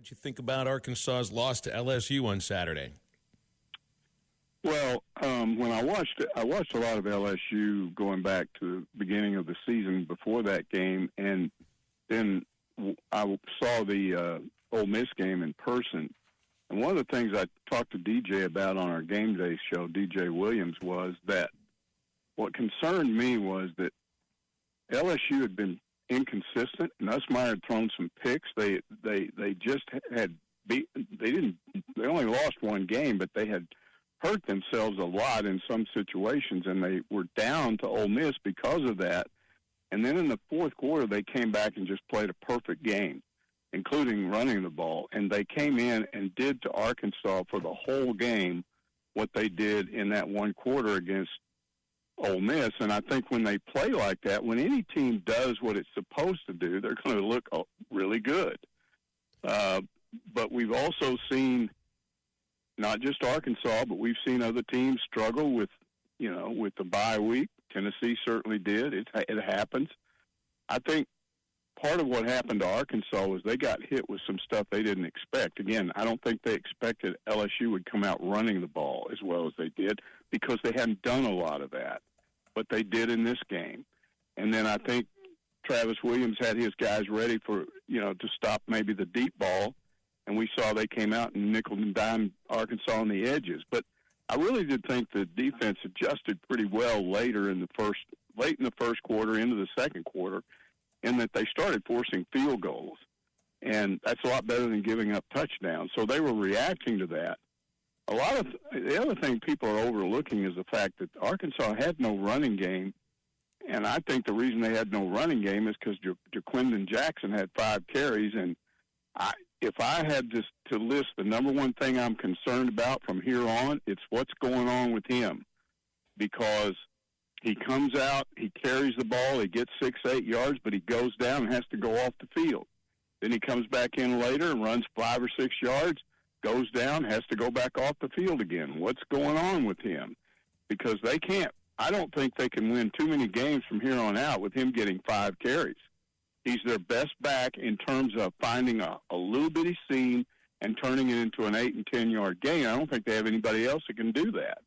What'd you think about Arkansas's loss to LSU on Saturday? Well, when I watched a lot of LSU going back to the beginning of the season before that game, and then I saw the Ole Miss game in person. And one of the things I talked to DJ about on our game day show, DJ Williams, was that what concerned me was that LSU had been inconsistent. Nussmeier had thrown some picks. They just had they only lost one game, but they had hurt themselves a lot in some situations, and they were down to Ole Miss because of that. And then in the fourth quarter, they came back and just played a perfect game, including running the ball. And they came in and did to Arkansas for the whole game what they did in that one quarter against Ole Miss. And I think when they play like that, when any team does what it's supposed to do, they're going to look really good. But we've also seen not just Arkansas, but we've seen other teams struggle with the bye week. Tennessee certainly did. It happens. I think part of what happened to Arkansas was they got hit with some stuff they didn't expect. Again, I don't think they expected LSU would come out running the ball as well as they did because they hadn't done a lot of that. But they did in this game. And then I think Travis Williams had his guys ready for, to stop maybe the deep ball. And we saw they came out and nickel and dime Arkansas on the edges. But I really did think the defense adjusted pretty well late in the first quarter, into the second quarter, in that they started forcing field goals. And that's a lot better than giving up touchdowns. So they were reacting to that. The other thing people are overlooking is the fact that Arkansas had no running game. And I think the reason they had no running game is because Jaquindon Jackson had 5 carries. And if I had to list the number one thing I'm concerned about from here on, it's what's going on with him. Because he comes out, he carries the ball, he gets 6-8 yards, but he goes down and has to go off the field. Then he comes back in later and runs 5 or 6 yards, goes down, has to go back off the field again. What's going on with him? Because I don't think they can win too many games from here on out with him getting 5 carries. He's their best back in terms of finding a little bitty seam and turning it into an 8 and 10-yard gain. I don't think they have anybody else that can do that.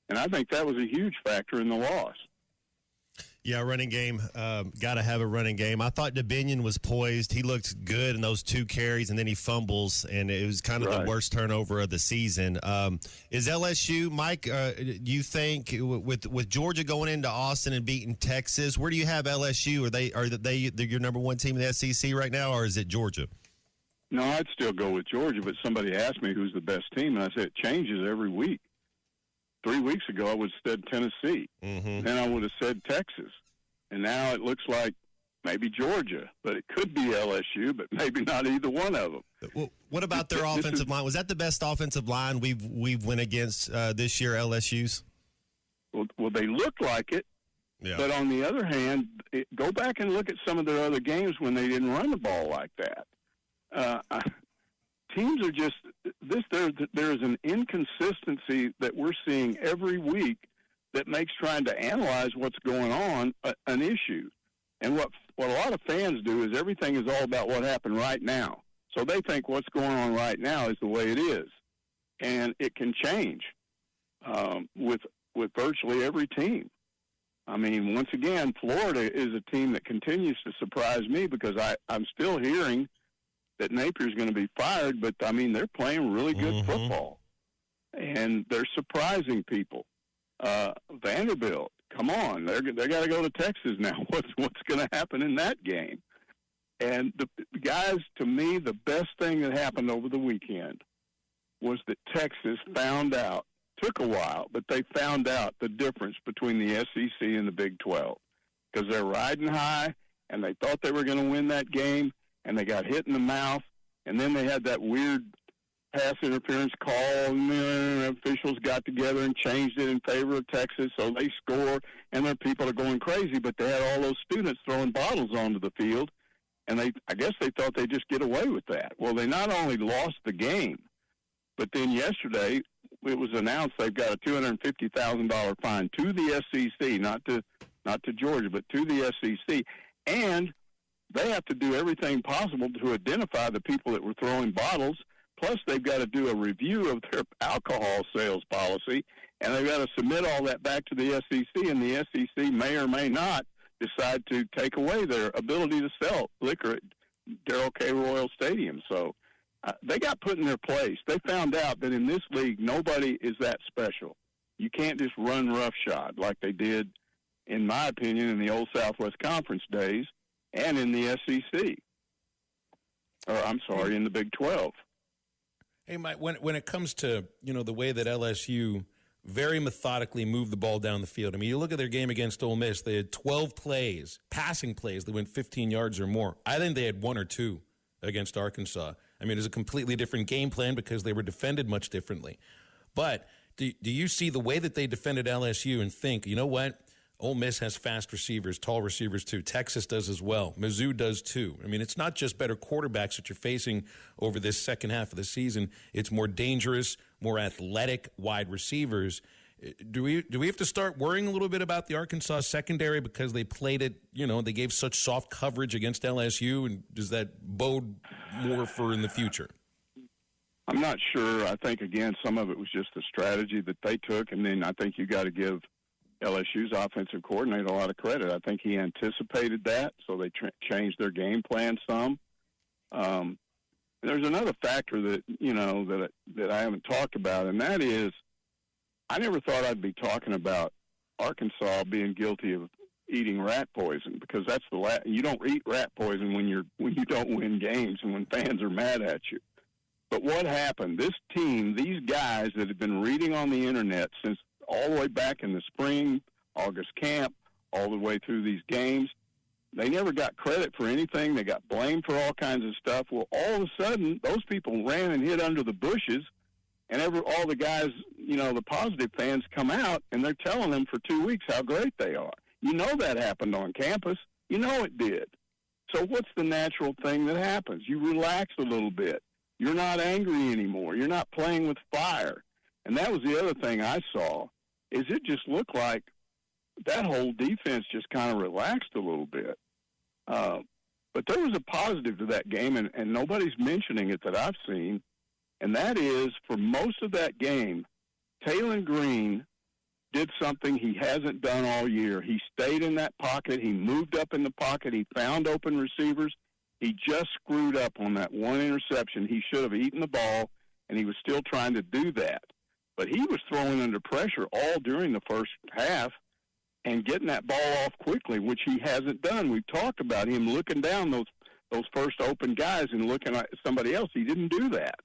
And I think that was a huge factor in the loss. Yeah, running game. Got to have a running game. I thought DeBinion was poised. He looked good in those 2 carries, and then he fumbles, and it was kind of the worst turnover of the season. Is LSU, Mike, do you think with Georgia going into Austin and beating Texas, where do you have LSU? Are they your number one team in the SEC right now, or is it Georgia? No, I'd still go with Georgia, but somebody asked me who's the best team, and I said it changes every week. 3 weeks ago, I would have said Tennessee. Mm-hmm. Then I would have said Texas. And now it looks like maybe Georgia, but it could be LSU, but maybe not either one of them. Well, what about their offensive line? Was that the best offensive line we've went against this year, LSU's? Well, they looked like it. Yeah. But on the other hand, go back and look at some of their other games when they didn't run the ball like that. Teams are just there's an inconsistency that we're seeing every week that makes trying to analyze what's going on an issue. And what a lot of fans do is everything is all about what happened right now. So they think what's going on right now is the way it is, and it can change with virtually every team. I mean, once again, Florida is a team that continues to surprise me because I'm still hearing that Napier's going to be fired, but, I mean, they're playing really good football, and they're surprising people. Vanderbilt, come on, they got to go to Texas now. What's going to happen in that game? And the guys, to me, the best thing that happened over the weekend was that Texas found out, took a while, but they found out the difference between the SEC and the Big 12 because they're riding high, and they thought they were going to win that game, and they got hit in the mouth, and then they had that weird pass interference call, and the officials got together and changed it in favor of Texas, so they score, and their people are going crazy, but they had all those students throwing bottles onto the field, and I guess they thought they'd just get away with that. Well, they not only lost the game, but then yesterday it was announced they've got a $250,000 fine to the SEC, not to Georgia, but to the SEC, and they have to do everything possible to identify the people that were throwing bottles. Plus, they've got to do a review of their alcohol sales policy, and they've got to submit all that back to the SEC, and the SEC may or may not decide to take away their ability to sell liquor at Darrell K. Royal Stadium. So they got put in their place. They found out that in this league, nobody is that special. You can't just run roughshod like they did, in my opinion, in the old Southwest Conference days and in the SEC. Or, I'm sorry, in the Big 12. Hey, Mike, when it comes to, the way that LSU very methodically moved the ball down the field. I mean, you look at their game against Ole Miss, they had 12 plays, passing plays that went 15 yards or more. I think they had 1 or 2 against Arkansas. I mean, it was a completely different game plan because they were defended much differently. But do you see the way that they defended LSU and think, you know what? Ole Miss has fast receivers, tall receivers too. Texas does as well. Mizzou does too. I mean, it's not just better quarterbacks that you're facing over this second half of the season. It's more dangerous, more athletic wide receivers. Do we have to start worrying a little bit about the Arkansas secondary because they played it, they gave such soft coverage against LSU, and does that bode more for in the future? I'm not sure. I think, again, some of it was just the strategy that they took, and then I think you got to give LSU's offensive coordinator a lot of credit. I think he anticipated that, so they changed their game plan some. There's another factor that that I haven't talked about, and that is I never thought I'd be talking about Arkansas being guilty of eating rat poison, because that's you don't eat rat poison when you don't win games and when fans are mad at you. But what happened? This team, these guys that have been reading on the internet since all the way back in the spring, August camp, all the way through these games, they never got credit for anything. They got blamed for all kinds of stuff. Well, all of a sudden, those people ran and hid under the bushes, and all the guys, the positive fans come out, and they're telling them for 2 weeks how great they are. That happened on campus. It did. So what's the natural thing that happens? You relax a little bit. You're not angry anymore. You're not playing with fire. And that was the other thing I saw, is it just looked like that whole defense just kind of relaxed a little bit. But there was a positive to that game, and nobody's mentioning it that I've seen, and that is for most of that game, Taylor Green did something he hasn't done all year. He stayed in that pocket. He moved up in the pocket. He found open receivers. He just screwed up on that one interception. He should have eaten the ball, and he was still trying to do that. But he was throwing under pressure all during the first half and getting that ball off quickly, which he hasn't done. We've talked about him looking down those first open guys and looking at somebody else. He didn't do that.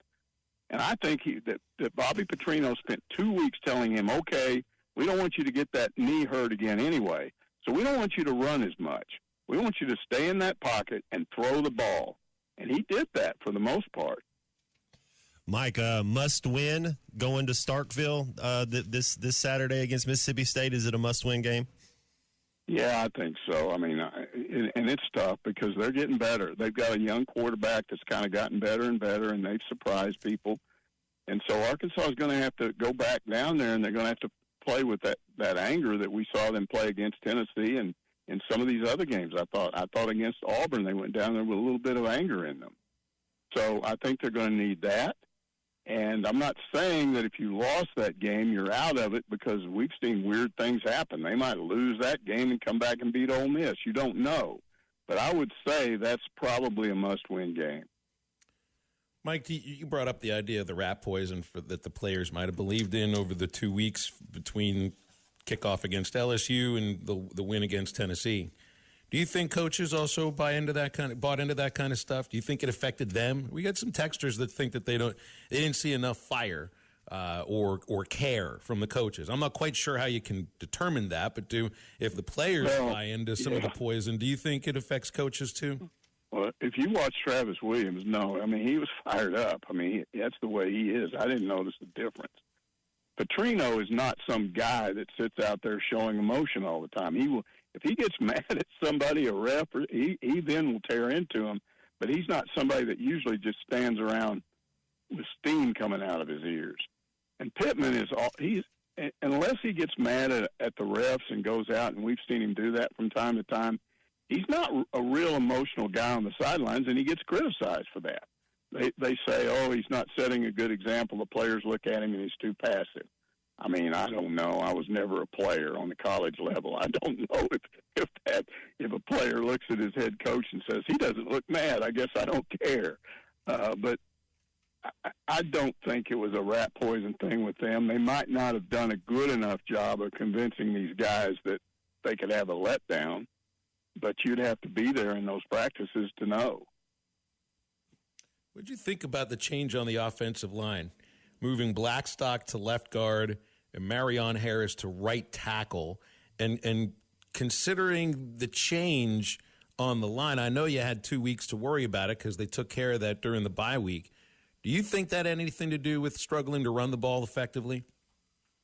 And I think that Bobby Petrino spent 2 weeks telling him, okay, we don't want you to get that knee hurt again anyway, so we don't want you to run as much. We want you to stay in that pocket and throw the ball. And he did that for the most part. Mike, must win going to Starkville this Saturday against Mississippi State. Is it a must-win game? Yeah, I think so. I mean, and it's tough because they're getting better. They've got a young quarterback that's kind of gotten better and better, and they've surprised people. And so Arkansas is going to have to go back down there, and they're going to have to play with that anger that we saw them play against Tennessee and in some of these other games. I thought against Auburn they went down there with a little bit of anger in them. So I think they're going to need that. And I'm not saying that if you lost that game, you're out of it, because we've seen weird things happen. They might lose that game and come back and beat Ole Miss. You don't know. But I would say that's probably a must-win game. Mike, you brought up the idea of the rat poison that the players might have believed in over the 2 weeks between kickoff against LSU and the win against Tennessee. Do you think coaches also bought into that kind of stuff? Do you think it affected them? We got some texters that think that they didn't see enough fire or care from the coaches. I'm not quite sure how you can determine that, but if the players buy into some of the poison, do you think it affects coaches too? Well, if you watch Travis Williams, no. I mean, he was fired up. I mean, that's the way he is. I didn't notice the difference. Petrino is not some guy that sits out there showing emotion all the time. If he gets mad at somebody, a ref, he then will tear into him. But he's not somebody that usually just stands around with steam coming out of his ears. And Pittman unless he gets mad at the refs and goes out, and we've seen him do that from time to time, he's not a real emotional guy on the sidelines, and he gets criticized for that. They say, oh, he's not setting a good example. The players look at him and he's too passive. I mean, I don't know. I was never a player on the college level. I don't know if a player looks at his head coach and says, he doesn't look mad, I guess I don't care. But I don't think it was a rat poison thing with them. They might not have done a good enough job of convincing these guys that they could have a letdown, but you'd have to be there in those practices to know. What did you think about the change on the offensive line? Moving Blackstock to left guard and Marion Harris to right tackle, and considering the change on the line, I know you had 2 weeks to worry about it because they took care of that during the bye week. Do you think that had anything to do with struggling to run the ball effectively?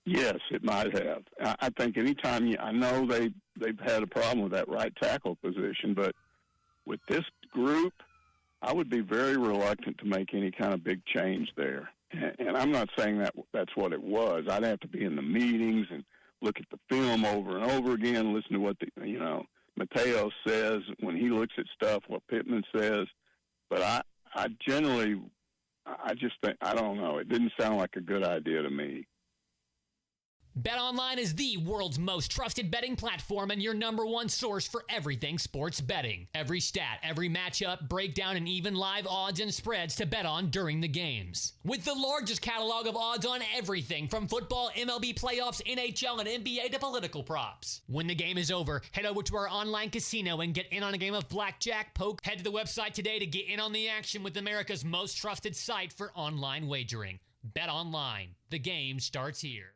Yes, it might have. I think anytime I know they've had a problem with that right tackle position, but with this group, I would be very reluctant to make any kind of big change there. And I'm not saying that that's what it was. I'd have to be in the meetings and look at the film over and over again, listen to what Mateo says when he looks at stuff, what Pittman says. But I just think, I don't know. It didn't sound like a good idea to me. BetOnline is the world's most trusted betting platform and your number one source for everything sports betting. Every stat, every matchup, breakdown, and even live odds and spreads to bet on during the games. With the largest catalog of odds on everything from football, MLB playoffs, NHL, and NBA to political props. When the game is over, head over to our online casino and get in on a game of blackjack, poke. Head to the website today to get in on the action with America's most trusted site for online wagering. BetOnline. The game starts here.